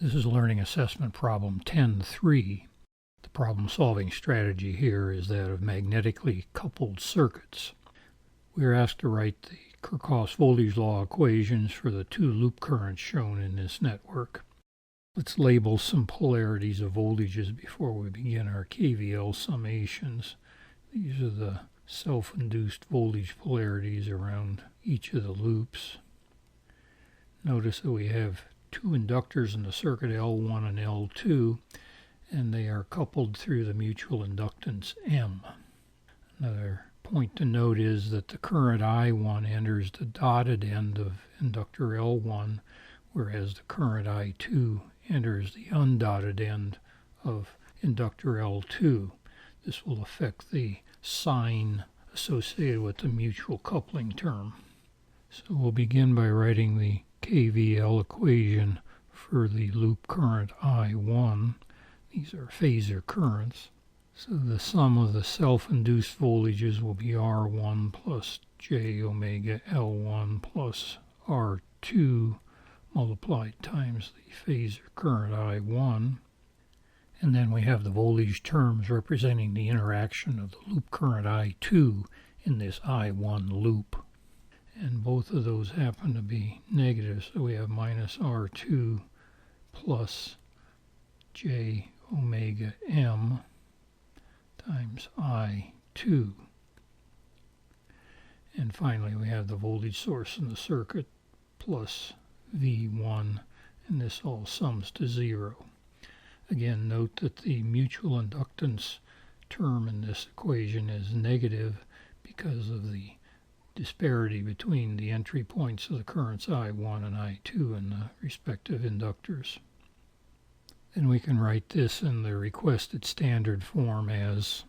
This is Learning Assessment Problem 10.3. The problem-solving strategy here is that of magnetically coupled circuits. We are asked to write the Kirchhoff's voltage law equations for the two loop currents shown in this network. Let's label some polarities of voltages before we begin our KVL summations. These are the self-induced voltage polarities around each of the loops. Notice that we have two inductors in the circuit, L1 and L2, and they are coupled through the mutual inductance M. Another point to note is that the current I1 enters the dotted end of inductor L1, whereas the current I2 enters the undotted end of inductor L2. This will affect the sign associated with the mutual coupling term. So we'll begin by writing the KVL equation for the loop current I1. These are phasor currents. So the sum of the self-induced voltages will be R1 plus J omega L1 plus R2 multiplied times the phasor current I1. And then we have the voltage terms representing the interaction of the loop current I2 in this I1 loop. And both of those happen to be negative, so we have minus R2 plus J omega M times I2. And finally we have the voltage source in the circuit plus V1, and this all sums to 0. Again, note that the mutual inductance term in this equation is negative because of the disparity between the entry points of the currents I1 and I2 in the respective inductors. Then we can write this in the requested standard form as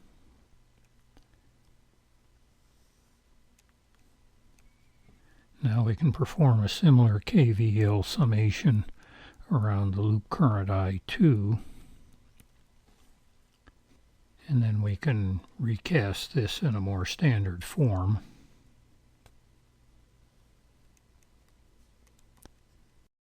now we can perform a similar KVL summation around the loop current I2, and then we can recast this in a more standard form.